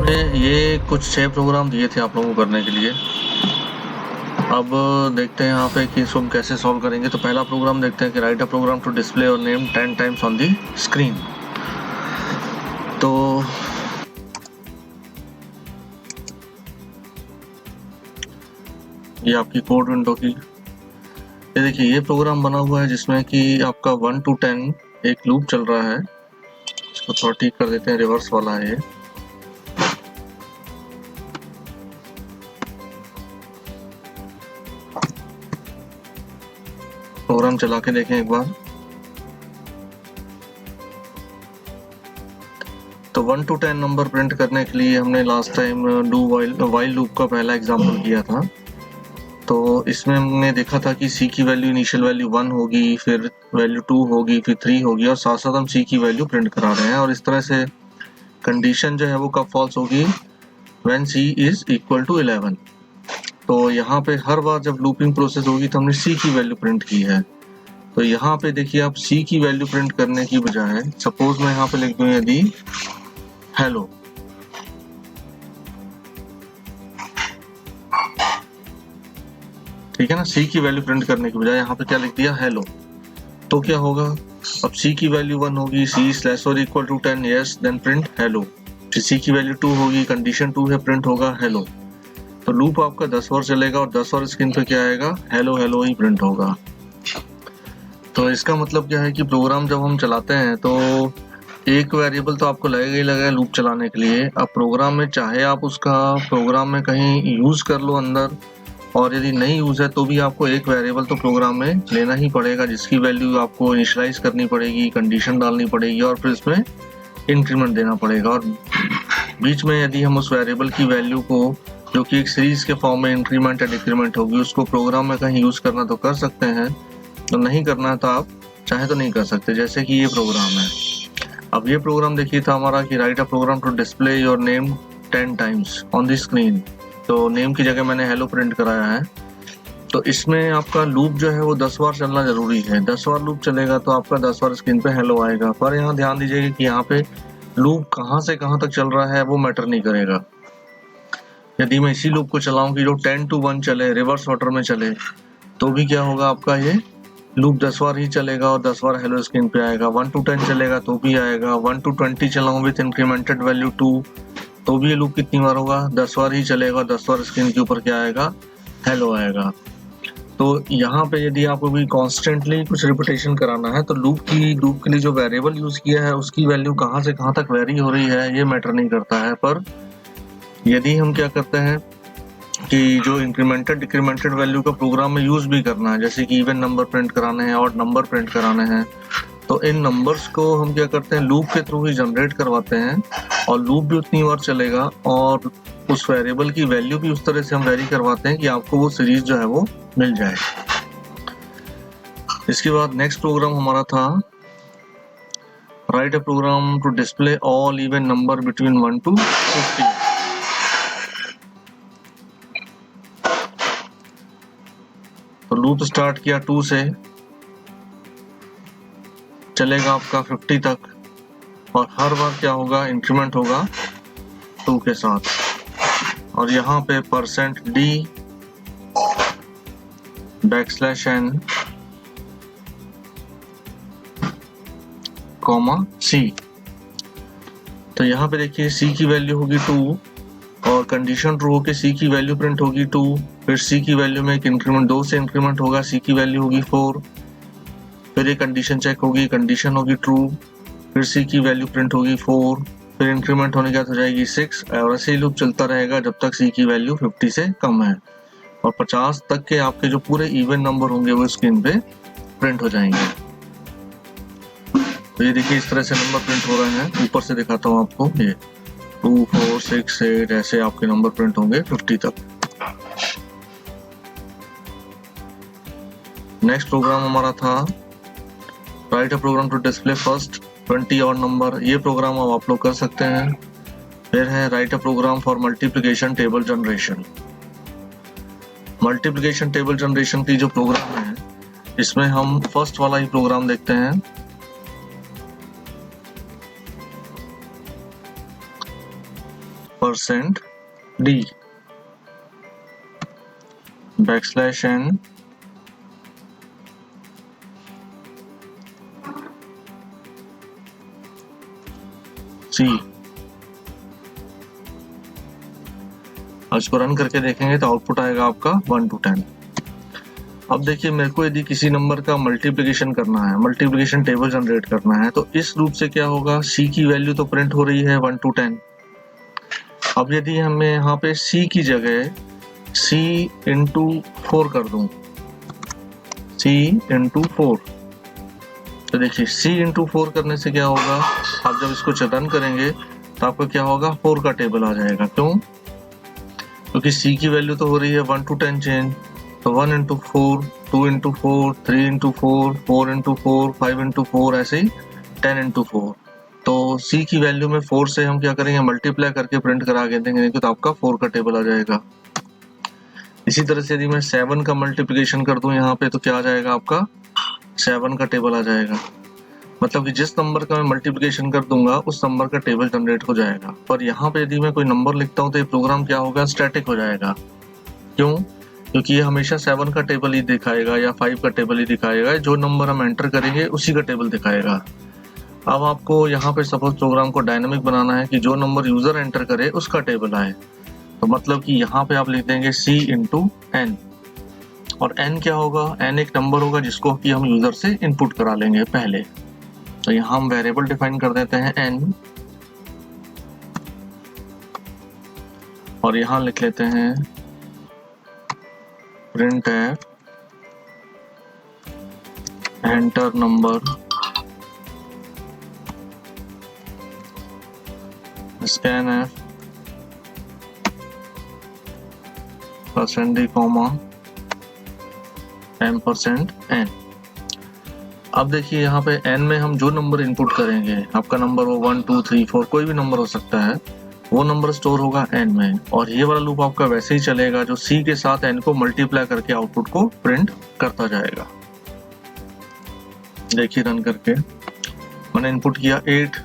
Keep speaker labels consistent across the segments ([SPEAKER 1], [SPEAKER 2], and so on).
[SPEAKER 1] में ये कुछ 6 प्रोग्राम दिए थे आप लोगों को करने के लिए। अब देखते हैं यहाँ पे कि इसको हम कैसे सॉल्व करेंगे। तो पहला प्रोग्राम देखते हैं कि write a program to display your name 10 times on the screen. तो ये आपकी कोड विंडो की, ये देखिए ये प्रोग्राम बना हुआ है जिसमें कि आपका 1 to 10 एक लूप चल रहा है। इसको थोड़ा ठीक कर देते हैं, रिवर्स वाला है ये। प्रोग्राम चला के देखें एक बार। तो 1 to 10 नंबर प्रिंट करने के लिए हमने last time do while loop का पहला एग्जांपल किया था। तो इसमें हमने देखा था कि सी की वैल्यू इनिशियल वैल्यू 1 होगी, फिर वैल्यू 2 होगी, फिर 3 होगी, और साथ साथ हम सी की वैल्यू प्रिंट करा रहे हैं। और इस तरह से कंडीशन जो है वो कब फॉल्स होगी, when c is equal to 11। तो यहाँ पे हर बार जब लूपिंग प्रोसेस होगी तो हमने सी की वैल्यू प्रिंट की है। तो यहाँ पे देखिए आप सी की वैल्यू प्रिंट करने की बजाय सपोज मैं यहाँ पे लिख दूं यदि हेलो, ठीक है ना। सी की वैल्यू प्रिंट करने की बजाय यहाँ पे क्या लिख दिया, हेलो। तो क्या होगा, अब सी की वैल्यू 1 होगी, सी इज लेस और equal to 10, yes, then print hello. C की वैल्यू 2 होगी, कंडीशन 2 है, प्रिंट होगा हेलो। तो लूप आपका 10 बार चलेगा और 10 बार स्क्रीन पे क्या आएगा, हेलो हेलो ही प्रिंट होगा। तो इसका मतलब क्या है कि प्रोग्राम जब हम चलाते हैं तो एक वेरिएबल तो आपको लगेगा ही लगेगा लूप चलाने के लिए। अब प्रोग्राम में चाहे आप उसका प्रोग्राम में कहीं यूज कर लो अंदर, और यदि नहीं यूज है तो भी आपको एक वेरिएबल तो प्रोग्राम में लेना ही पड़ेगा, जिसकी वैल्यू आपको इनिशियलाइज करनी पड़ेगी, कंडीशन डालनी पड़ेगी और फिर इसमें इंक्रीमेंट देना पड़ेगा। और बीच में यदि हम उस वेरिएबल की वैल्यू को, जो कि एक सीरीज के फॉर्म में इंक्रीमेंट या डिक्रीमेंट होगी, उसको प्रोग्राम में कहीं यूज करना तो कर सकते हैं, तो नहीं करना है तो आप चाहे तो नहीं कर सकते। जैसे कि ये प्रोग्राम है। अब ये प्रोग्राम देखिए था हमारा कि write a program to display your name 10 times on the screen. तो नेम की जगह मैंने हेलो प्रिंट कराया है। तो इसमें आपका लूप जो है वो 10 बार चलना जरूरी है। 10 बार लूप चलेगा तो आपका 10 बार स्क्रीन पे हेलो आएगा। पर यहाँ ध्यान दीजिएगा कि यहाँ पे लूप कहाँ से कहाँ तक चल रहा है वो मैटर नहीं करेगा। यदि मैं इसी लूप को चलाऊं कि जो 10 to 1 चले, रिवर्स ऑर्डर में चले, तो भी क्या होगा, आपका ये लूप 10 बार ही चलेगा और 10 बार हेलो स्क्रीन पे आएगा। 1 to 10 चलेगा तो भी आएगा। 1 to 20 चलाऊं विथ इंक्रीमेंटेड वैल्यू 2, तो भी ये लूप कितनी बार होगा, 10 बार ही चलेगा। 10 बार स्क्रीन के ऊपर क्या आएगा, हेलो आएगा। तो यहाँ पे यदि आपको भी कॉन्स्टेंटली कुछ रिपीटेशन कराना है तो लूप के लिए जो वेरिएबल यूज किया है उसकी वैल्यू कहाँ से कहाँ तक वेरी हो रही है ये मैटर नहीं करता है। पर यदि हम क्या करते हैं कि जो इंक्रीमेंटेड डिक्रीमेंटेड वैल्यू का प्रोग्राम में यूज भी करना है, जैसे कि इवन नंबर प्रिंट कराने हैं और नंबर प्रिंट कराने हैं, तो इन नंबर्स को हम क्या करते हैं, लूप के थ्रू ही जनरेट करवाते हैं। और लूप भी उतनी बार चलेगा और उस वेरिएबल की वैल्यू भी उस तरह से हम वेरी करवाते हैं कि आपको वो सीरीज जो है वो मिल जाए। इसके बाद नेक्स्ट प्रोग्राम हमारा था write a program to display all even number between 1 to 50। तो लूप स्टार्ट किया 2 से, चलेगा आपका 50 तक, और हर बार क्या होगा, इंक्रीमेंट होगा 2 के साथ। और यहाँ पे %d \n c। तो यहाँ पे देखिए c की वैल्यू होगी 2 और कंडीशन ट्रू होकर c की वैल्यू प्रिंट होगी 2। फिर c की वैल्यू में एक इंक्रीमेंट 2 से इंक्रीमेंट होगा, c की वैल्यू होगी 4। फिर एक कंडीशन चेक होगी, कंडीशन होगी ट्रू, फिर c की वैल्यू प्रिंट होगी 4, फिर इंक्रीमेंट होने के बाद हो जाएगी 6। और ऐसे ही लूप चलता रहेगा जब तक c की वैल्यू 50 से कम है। और 50 तक के आपके जो पूरे इवन नंबर होंगे वो स्क्रीन पे प्रिंट हो जाएंगे। तो ये देखिए इस तरह से नंबर प्रिंट हो रहे हैं। ऊपर से दिखाता हूँ आपको, ये 2, 4, 6, 8 ऐसे आपके नंबर प्रिंट होंगे 50 तक। नेक्स्ट प्रोग्राम हमारा था write a program to display first 20 odd number. ये प्रोग्राम आप लोग कर सकते हैं। फिर है write a program for multiplication table generation. Multiplication table generation की जो प्रोग्राम है इसमें हम फर्स्ट वाला ही प्रोग्राम देखते हैं। Percent d backslash n c. इसको रन करके देखेंगे तो आउटपुट आएगा आपका 1 to 10। अब देखिए मेरे को यदि किसी नंबर का मल्टीप्लिकेशन करना है, मल्टीप्लिकेशन टेबल जनरेट करना है, तो इस रूप से क्या होगा, c की वैल्यू तो प्रिंट हो रही है 1 to 10। अब यदि हमें यहाँ पे c की जगह c into 4 कर दूं, c into 4, तो देखिए c into 4 करने से क्या होगा, आप जब इसको रन करेंगे तो आपका क्या होगा, 4 का टेबल आ जाएगा। क्यों? क्योंकि c की वैल्यू तो हो रही है 1 to 10 चेंज, तो 1 into 4, 2 into 4, 3 into 4, 4 into 4, 5 into 4, ऐसे ही 10 into 4। तो c की वैल्यू में 4 से हम क्या करेंगे, मल्टीप्लाई करके प्रिंट करा के देंगे, तो आपका 4 का टेबल आ जाएगा। इसी तरह से यदि मैं 7 का मल्टीप्लिकेशन कर दूं यहाँ पे, तो क्या आ जाएगा, आपका 7 का टेबल आ जाएगा। मतलब कि जिस नंबर का मैं मल्टीप्लिकेशन कर दूंगा उस नंबर का टेबल जनरेट हो जाएगा। पर यहाँ पे यदि मैं कोई नंबर लिखता हूँ तो ये प्रोग्राम क्या होगा, स्टैटिक हो जाएगा। क्यों? क्योंकि ये हमेशा 7 का टेबल ही दिखाएगा या 5 का टेबल ही दिखाएगा, जो नंबर हम एंटर करेंगे उसी का टेबल दिखाएगा। अब आपको यहाँ पे सपोज प्रोग्राम को डायनामिक बनाना है कि जो नंबर यूजर एंटर करे उसका टेबल आए, तो मतलब कि यहाँ पे आप लिख देंगे c into n, और n क्या होगा, n एक नंबर होगा जिसको कि हम यूजर से इनपुट करा लेंगे पहले। तो यहाँ हम वेरिएबल डिफाइन कर देते हैं n, और यहाँ लिख लेते हैं printf enter number scanf %d, %n। अब देखिए यहाँ पे n में हम जो नंबर इनपुट करेंगे, आपका नंबर वो 1 2 3 4 कोई भी नंबर हो सकता है, वो नंबर स्टोर होगा n में, और ये वाला लूप आपका वैसे ही चलेगा जो c के साथ n को मल्टीप्लाई करके आउटपुट को प्रिंट करता जाएगा। देखिए रन करके मैंने इनपुट किया 8,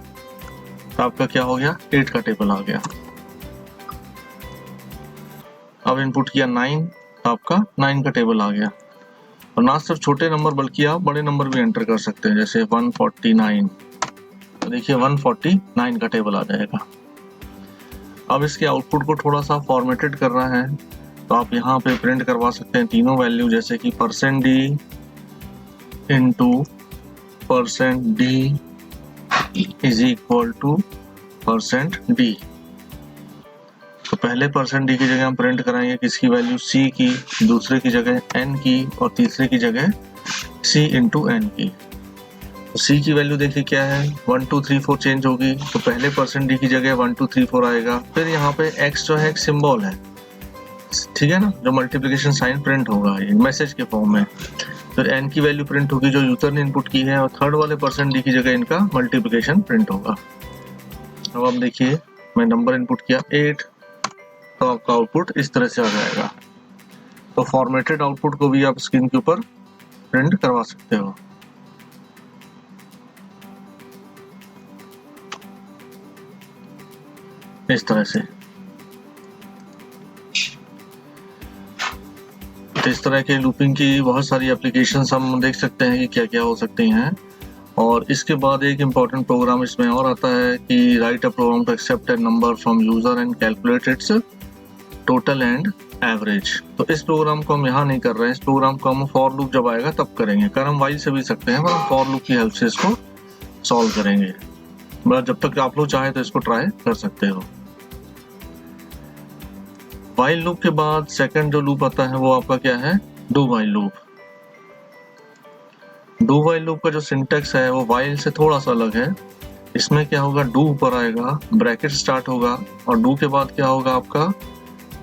[SPEAKER 1] तो आपका क्या हो गया, 8 का टेबल आ गया। अब इनपुट किया 9, तो आपका 9 का टेबल आ गया। और ना सिर्फ छोटे नंबर बल्कि आप बड़े नंबर भी एंटर कर सकते हैं, जैसे 149, तो देखिए 149 का टेबल आ जाएगा। अब इसके आउटपुट को थोड़ा सा फॉर्मेटेड करना है, तो आप यहाँ पे प्रिंट करवा सकते हैं तीनों वैल्यू, जैसे कि %d into %d is equal to %d। तो पहले %d की जगह हम प्रिंट कराएंगे किसकी वैल्यू, c की, दूसरे की जगह n की, और तीसरे की जगह c into n की। तो c की वैल्यू देखिए क्या है, 1 2 3 4 चेंज होगी, तो पहले %d की जगह 1 2 3 4 आएगा। फिर यहाँ पे x जो है एक सिंबल है, ठीक है ना, जो मल्टीप्लिकेशन साइन प्रिंट होगा ये मैसेज के फॉर्म में। फिर n की वैल्यू प्रिंट होगी जो यूजर ने इनपुट की है, और थर्ड वाले %d की जगह इनका मल्टीप्लिकेशन प्रिंट होगा। अब आप देखिए मैं नंबर इनपुट किया 8, तो आपका आउटपुट इस तरह से आ जाएगा। तो फॉर्मेटेड आउटपुट को भी आप स्क्रीन के ऊपर प्रिंट करवा सकते हो। इस तरह से, तो इस तरह के लूपिंग की बहुत सारी एप्लीकेशंस हम देख सकते हैं कि क्या क्या हो सकती हैं। और इसके बाद एक इम्पॉर्टेंट प्रोग्राम इसमें और आता है कि write a program to accept a number from user and calculate its total and average. तो इस प्रोग्राम को हम यहाँ नहीं कर रहे हैं, इस प्रोग्राम को हम फॉर लूप जब आएगा तब करेंगे। कर हम वाइल से भी सकते हैं, पर हम फॉर लूप की हेल्प से इसको सॉल्व करेंगे। बस जब तक आप लोग चाहे तो इसको ट्राई कर सकते हो। वाइल लूप के बाद सेकंड जो लूप आता है वो आपका क्या है, do while loop. Do while loop का जो सिंटेक्स है वो वाइल से थोड़ा सा अलग है। इसमें क्या होगा, डू ऊपर आएगा, ब्रैकेट स्टार्ट होगा, और डू के बाद क्या होगा आपका,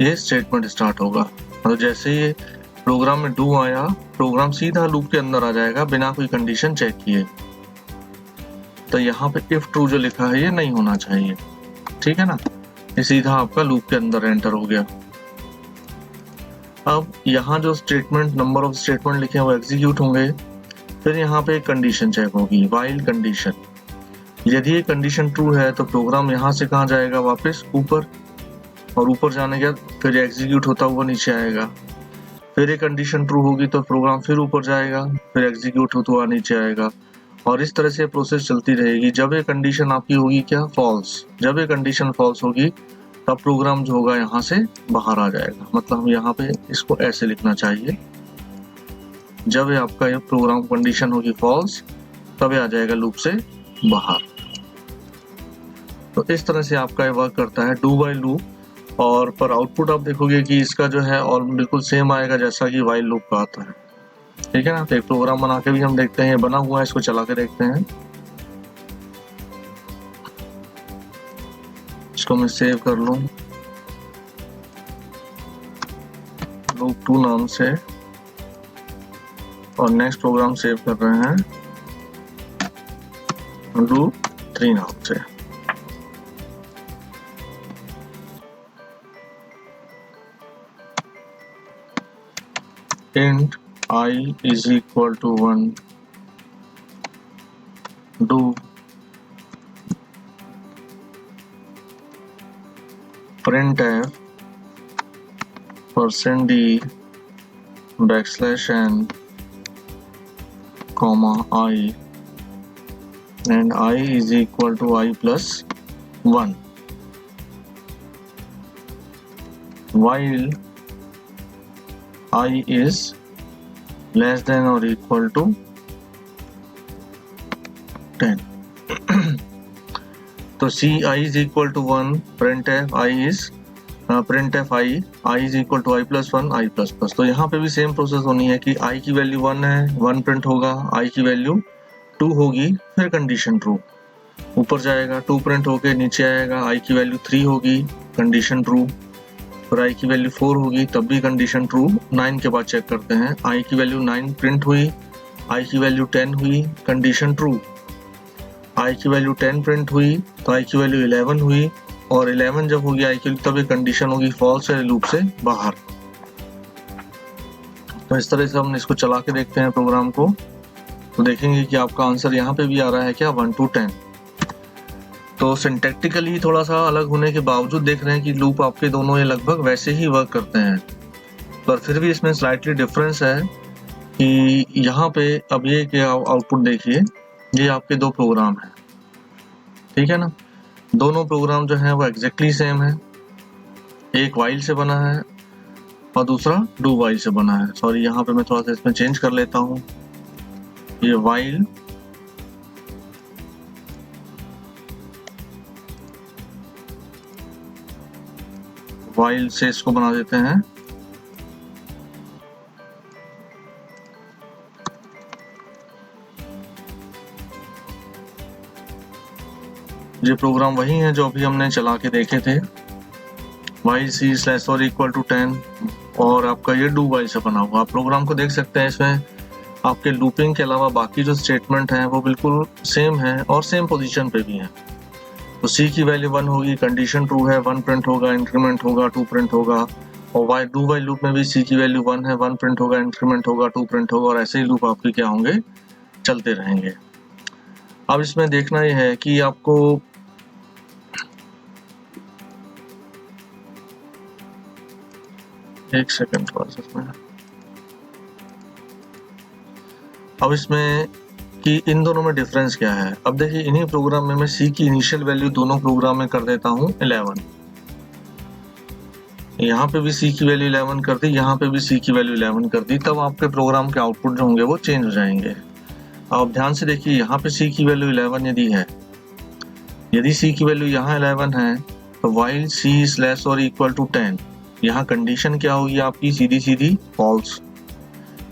[SPEAKER 1] ये स्टेटमेंट स्टार्ट होगा। मतलब जैसे ही प्रोग्राम में डू आया, प्रोग्राम सीधा लूप के अंदर आ जाएगा बिना कोई कंडीशन चेक किए। तो यहाँ पे इफ ट्रू जो लिखा है ये नहीं होना चाहिए, ठीक है ना, ये सीधा आपका लूप के अंदर एंटर हो गया। अब यहाँ जो स्टेटमेंट, नंबर ऑफ स्टेटमेंट लिखे हैं वो एग्जीक्यूट होंगे। फिर यहाँ पे एक कंडीशन चेक होगी, व्हाइल कंडीशन। यदि ये कंडीशन ट्रू है तो प्रोग्राम यहाँ से कहाँ जाएगा, वापस ऊपर, और ऊपर जाने के बाद फिर एग्जीक्यूट होता हुआ नीचे आएगा, फिर एक कंडीशन ट्रू होगी तो प्रोग्राम फिर ऊपर जाएगा, फिर एग्जीक्यूट होता हुआ नीचे आएगा, और इस तरह से प्रोसेस चलती रहेगी। जब ये कंडीशन आपकी होगी क्या, फॉल्स, जब ये कंडीशन फॉल्स होगी तब प्रोग्राम जो होगा यहाँ से बाहर आ जाएगा। मतलब हम यहाँ पे इसको ऐसे लिखना चाहिए, जब ये आपका ये प्रोग्राम कंडीशन होगी फॉल्स तब ये आ जाएगा लूप से बाहर। तो इस तरह से आपका ये वर्क करता है डू बाय लूप। और पर आउटपुट आप देखोगे कि इसका जो है और बिल्कुल सेम आएगा जैसा कि वाइल लूप का आता है। ठीक है ना। तो एक प्रोग्राम बना के भी हम देखते हैं, बना हुआ है, इसको चला के देखते हैं। इसको मैं सेव कर लूं लूप 2 नाम से, और नेक्स्ट प्रोग्राम सेव कर रहे हैं लूप 3 नाम से। int I is equal to 1, do printf %d \n comma I, and I is equal to I plus 1, while I is less than or equal to 10. तो C I is equal to 1, printf I is I is equal to I plus 1, I plus plus। तो यहाँ पे भी same process होनी है कि I की value 1 है, 1 प्रिंट होगा, I की वैल्यू 2 होगी, फिर कंडीशन ट्रू, ऊपर जाएगा, 2 प्रिंट होके नीचे आएगा, I की वैल्यू 3 होगी, कंडीशन ट्रू, फिर I की वैल्यू 4 होगी, तब भी कंडीशन ट्रू। 9 के बाद चेक करते हैं, I की वैल्यू 9 प्रिंट हुई, I की वैल्यू 10 हुई, कंडीशन ट्रू, I की वैल्यू 10 प्रिंट हुई तो I की वैल्यू 11 हुई, और 11 जब होगी I की तब एक कंडीशन होगी फॉल्स है, लूप से बाहर। तो इस तरह से हम इसको चला के देखते हैं प्रोग्राम को, तो देखेंगे कि आपका आंसर यहाँ पे भी आ रहा है क्या, 1 to 10। तो सिंटैक्टिकली थोड़ा सा अलग होने के बावजूद देख रहे हैं कि लूप आपके दोनों ये लगभग वैसे ही वर्क करते हैं, पर फिर भी इसमें स्लाइटली डिफरेंस है कि यहाँ पे अब ये कि आउटपुट देखिए, ये आपके 2 प्रोग्राम हैं, ठीक है ना। दोनों प्रोग्राम जो है वो एग्जैक्टली सेम है, एक वाइल से बना है और दूसरा डू वाइल से बना है। सॉरी, यहाँ पे मैं थोड़ा सा इसमें चेंज कर लेता हूँ, ये वाइल से इसको बना देते हैं। ये प्रोग्राम वही है जो अभी हमने चला के देखे थे, वाइल सी स्लैश और इक्वल टू 10, और आपका ये डू वाइल से बना हुआ। आप प्रोग्राम को देख सकते हैं, इसमें आपके लूपिंग के अलावा बाकी जो स्टेटमेंट हैं वो बिल्कुल सेम है और सेम पोजीशन पे भी हैं। तो सी की वैल्यू 1 होगी, कंडीशन ट्रू है, 1 प्रिंट होगा, इंक्रीमेंट होगा, 2 प्रिंट होगा, और वाई डू वाइल लूप में भी सी की वैल्यू 1 है, 1 प्रिंट होगा, इंक्रीमेंट होगा, 2 प्रिंट होगा, और ऐसे ही लूप आपके क्या होंगे, चलते रहेंगे। अब इसमें देखना ये है कि आपको एक सेकंड प्रोसेस में, अब इसमें कि इन दोनों में डिफरेंस क्या है। अब देखिए, इन्हीं प्रोग्राम में मैं सी की इनिशियल वैल्यू दोनों प्रोग्राम में कर देता हूँ 11, यहाँ पे भी सी की वैल्यू 11 कर दी, यहाँ पे भी सी की वैल्यू 11 कर दी, तब आपके प्रोग्राम के आउटपुट जो होंगे वो चेंज हो जाएंगे। अब ध्यान से देखिए, यहाँ पे सी की वैल्यू 11 यदि है, यदि सी की वैल्यू यहाँ 11 है तो वाइल सी स्लैश और इक्वल टू 10, यहाँ कंडीशन क्या होगी आपकी, सीधी सीधी फॉल्स,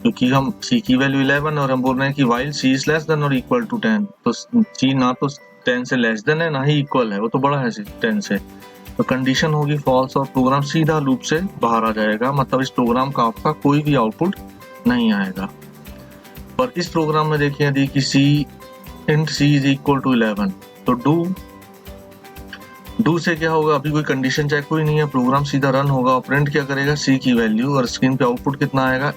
[SPEAKER 1] क्योंकि हम सी की वैल्यू 11 और हम बोल रहे हैं कि while c is less than और इक्वल टू 10, तो सी ना तो 10 से लेस देन है ना ही इक्वल है, वो तो बड़ा है 10 से, तो कंडीशन होगी फॉल्स और प्रोग्राम सीधा लूप से बाहर आ जाएगा। मतलब इस प्रोग्राम का आपका कोई भी आउटपुट नहीं आएगा। पर इस प्रोग्राम में देखिए, यदि कि c int c is equal to 11, तो डू से क्या होगा, अभी कोई कंडीशन चेक कोई नहीं है, प्रोग्राम सीधा रन होगा और प्रिंट क्या करेगा, सी की वैल्यू, और स्क्रीन पे आउटपुट कितना आएगा,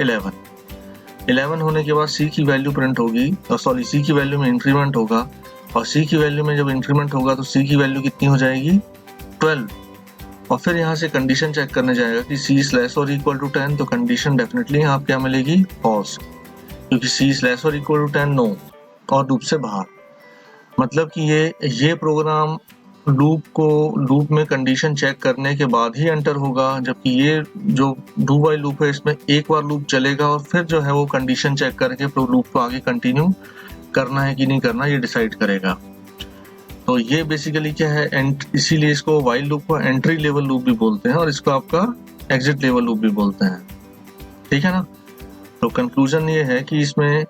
[SPEAKER 1] 11 होने के बाद सी की वैल्यू प्रिंट होगी, और सॉरी सी की वैल्यू में इंक्रीमेंट होगा, और सी की वैल्यू में जब इंक्रीमेंट होगा तो सी की वैल्यू कितनी हो जाएगी, 12, और फिर यहाँ से कंडीशन चेक करने जाएगा कि c इज लेस और इक्वल टू 10, तो कंडीशन डेफिनेटली यहाँ क्या मिलेगी, फॉल्स, क्योंकि c इज लेस और इक्वल टू 10 नो, और लूप से बाहर। मतलब कि ये प्रोग्राम लूप में कंडीशन चेक करने के बाद ही एंटर होगा, जबकि ये जो डू वाइल लूप है इसमें एक बार लूप चलेगा और फिर जो है वो कंडीशन चेक करके लूप को आगे कंटिन्यू करना है कि नहीं करना ये डिसाइड करेगा। तो ये बेसिकली क्या है, इसीलिए इसको वाइल लूप को एंट्री लेवल लूप भी बोलते हैं और इसको आपका एग्जिट लेवल लूप भी बोलते हैं, ठीक है ना। तो कंक्लूजन ये है कि इसमें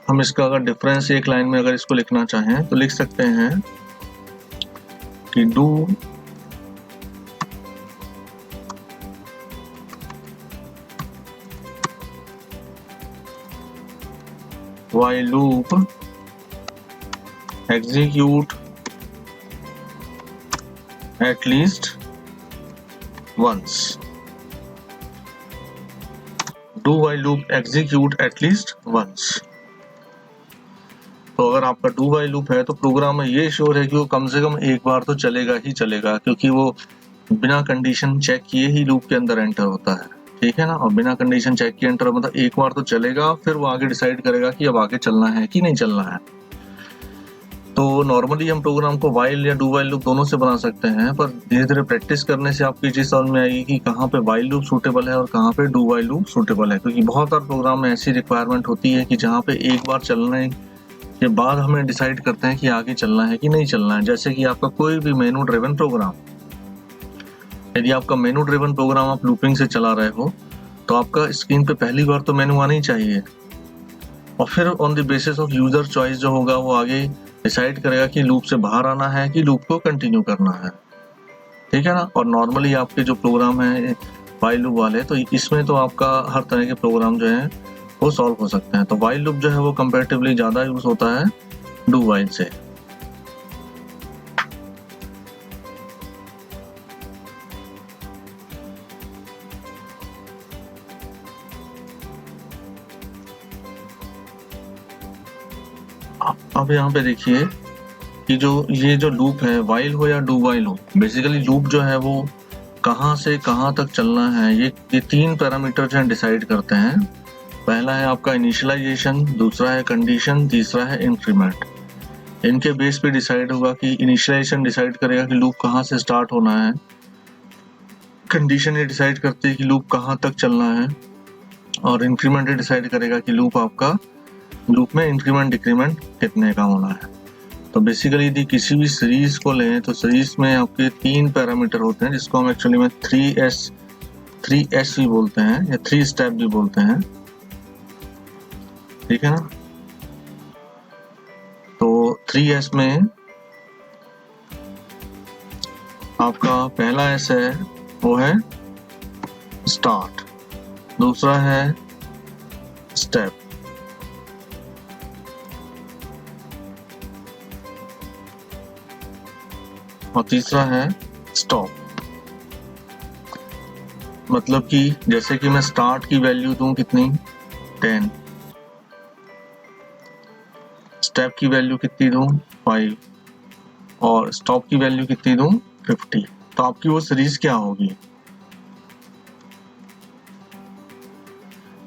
[SPEAKER 1] हम इसका अगर डिफरेंस एक लाइन में अगर इसको लिखना चाहें तो लिख सकते हैं कि do while loop execute at least once. Do while loop execute at least once. तो अगर आपका do while loop है तो प्रोग्राम में ये श्योर है कि वो कम से कम एक बार तो चलेगा ही चलेगा, क्योंकि वो बिना कंडीशन चेक किए ही लूप के अंदर एंटर होता है, ठीक है ना। और बिना कंडीशन चेक किए एंटर मतलब एक बार तो चलेगा, फिर वो आगे डिसाइड करेगा कि अब आगे चलना है कि नहीं चलना है। तो नॉर्मली हम प्रोग्राम को वाइल या डू वाइल लूप दोनों से बना सकते हैं, पर धीरे धीरे प्रैक्टिस करने से आपकी चीज समझ में आएगी कि कहाँ पे वाइल लूप सूटेबल है और कहाँ पे डू वाइल लूप सूटेबल है। क्योंकि बहुत सारे प्रोग्राम में ऐसी रिक्वायरमेंट होती है कि जहाँ पे एक बार चलने के बाद हमें डिसाइड करते हैं कि आगे चलना है कि नहीं चलना है। जैसे कि आपका कोई भी मेनू ड्रिवन प्रोग्राम, यदि आपका मेनू ड्रिवन प्रोग्राम आप लूपिंग से चला रहे हो तो आपका स्क्रीन पे पहली बार तो मेनू आना ही चाहिए, और फिर on the basis of user choice जो होगा वो आगे डिसाइड करेगा कि लूप से बाहर आना है कि लूप को कंटिन्यू करना है, ठीक है ना। और नॉर्मली आपके जो प्रोग्राम है वाइल लूप वाले, तो इसमें तो आपका हर तरह के प्रोग्राम जो है वो सॉल्व हो सकते हैं। तो वाइल लूप जो है वो कंपैरेटिवली ज्यादा यूज होता है डू वाइल से। अब यहाँ पे देखिए कि ये जो लूप है, वाइल हो या डू वाइल हो, बेसिकली लूप जो है वो कहाँ से कहाँ तक चलना है ये तीन पैरामीटर जो है डिसाइड करते हैं। पहला है आपका इनिशियलाइजेशन, दूसरा है कंडीशन, तीसरा है इंक्रीमेंट। इनके बेस पे डिसाइड होगा कि इनिशियलाइजेशन डिसाइड करेगा कि लूप कहाँ से स्टार्ट होना है, कंडीशन ये डिसाइड करती है कि लूप कहाँ तक चलना है, और इंक्रीमेंट ये डिसाइड करेगा कि लूप में इंक्रीमेंट डिक्रीमेंट कितने का होना है। तो बेसिकली यदि किसी भी सीरीज को लें तो सीरीज में आपके तीन पैरामीटर होते हैं, जिसको हम एक्चुअली में 3S भी बोलते हैं या 3 स्टेप भी बोलते हैं, ठीक है ना। तो 3S में आपका पहला S है वो है स्टार्ट, दूसरा है स्टेप, और तीसरा है स्टॉप। मतलब कि जैसे कि मैं स्टार्ट की वैल्यू दूं कितनी 10, स्टेप की वैल्यू कितनी दूं 5, और स्टॉप की वैल्यू कितनी दूं 50, तो आपकी वो सीरीज क्या होगी,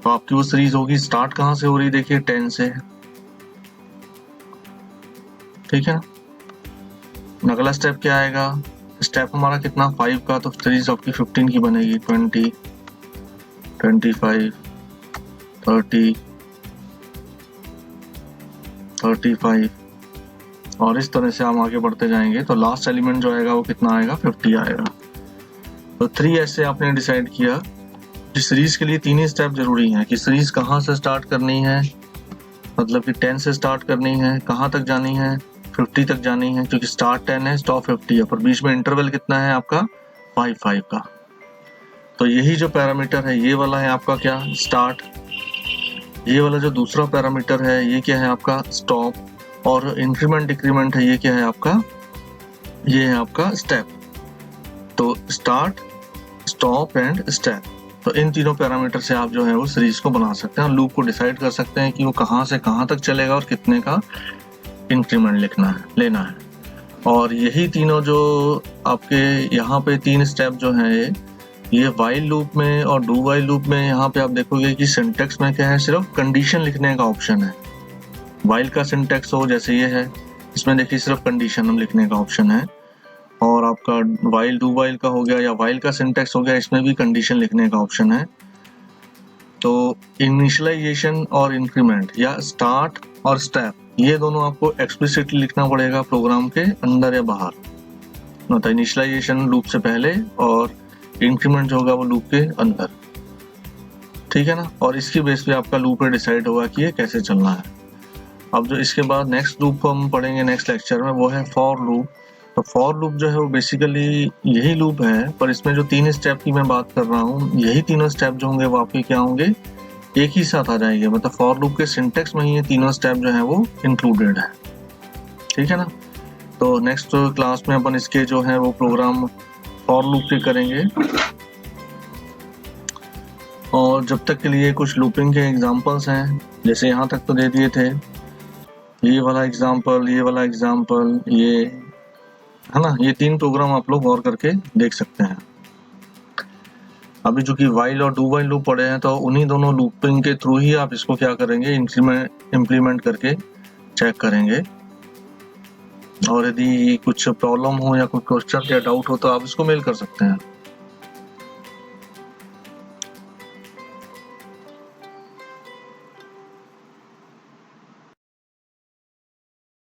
[SPEAKER 1] तो आपकी वो सीरीज होगी स्टार्ट कहां से हो रही, देखिए 10 से, ठीक है। अगला स्टेप क्या आएगा, स्टेप हमारा कितना 5 का, तो सीरीज आपकी 15 की बनेगी, 20, 25, 30, 35, और इस तरह से हम आगे बढ़ते जाएंगे। तो लास्ट एलिमेंट जो आएगा वो कितना आएगा 50 आएगा। तो 3S से आपने डिसाइड किया कि सीरीज के लिए तीन ही स्टेप जरूरी हैं, कि सीरीज कहाँ से स्टार्ट करनी है, मतलब कि 10 से स्टार्ट करनी है, कहाँ तक जानी है 50 तक जानी है, क्योंकि स्टार्ट 10 है स्टॉप 50 है, पर बीच में इंटरवल कितना है आपका 5 का। तो यही जो पैरामीटर है ये वाला है आपका क्या स्टार्ट, ये वाला जो दूसरा पैरामीटर है ये क्या है आपका स्टॉप, और इंक्रीमेंट डिक्रीमेंट है ये क्या है आपका, ये है आपका स्टेप। तो स्टार्ट, स्टॉप एंड स्टेप, तो इन तीनों पैरामीटर से आप जो है वो सीरीज को बना सकते हैं और लूप को डिसाइड कर सकते हैं कि वो कहाँ से कहाँ तक चलेगा और कितने का इंक्रीमेंट लेना है। और यही तीनों जो आपके यहाँ पे 3 स्टेप जो है ये वाइल लूप में और डू वाइल लूप में यहाँ पे आप देखोगे कि सिंटेक्स में क्या है, सिर्फ कंडीशन लिखने का ऑप्शन है। वाइल का सिंटेक्स हो जैसे ये है, इसमें देखिए सिर्फ कंडीशन हम लिखने का ऑप्शन है, और आपका वाइल डू वाइल का हो गया या वाइल का सिंटेक्स हो गया, इसमें भी कंडीशन लिखने का ऑप्शन है। तो इनिशियलाइजेशन और इंक्रीमेंट या स्टार्ट और स्टेप, ये दोनों आपको एक्सप्लिसिटली लिखना पड़ेगा प्रोग्राम के अंदर या बाहर। मतलब इनिशियलाइजेशन लूप से पहले और इंक्रीमेंट जो होगा वो लूप के अंदर, ठीक है ना। और इसकी बेस पे आपका लूप डिसाइड होगा कि ये कैसे चलना है। अब जो इसके बाद नेक्स्ट लूप हम पढ़ेंगे नेक्स्ट लेक्चर में, वो है फॉर लूप। तो फॉर लूप जो है वो बेसिकली यही लूप है, पर इसमें जो 3 स्टेप की मैं बात कर रहा हूँ, यही तीनों स्टेप जो होंगे वो आपके क्या होंगे, एक ही साथ आ जाएंगे। मतलब फॉर लूप के सिंटेक्स में ही ये तीनों स्टेप जो है वो इंक्लूडेड है, ठीक है ना। तो नेक्स्ट क्लास में अपन इसके जो है वो प्रोग्राम फॉर लूप के करेंगे, और जब तक के लिए कुछ लूपिंग के एग्जांपल्स हैं, जैसे यहाँ तक तो दे दिए थे, ये वाला एग्जांपल, ये वाला एग्जांपल, ये है ना, ये 3 प्रोग्राम आप लोग और करके देख सकते हैं। अभी जो कि वाइल और डू वाइल लूप पढ़े हैं, तो उन्हीं दोनों लूपिंग के थ्रू ही आप इसको क्या करेंगे, इम्प्लीमेंट करके चेक करेंगे। और यदि कुछ प्रॉब्लम हो या कोई क्वेश्चन या डाउट हो तो आप इसको मेल कर सकते हैं।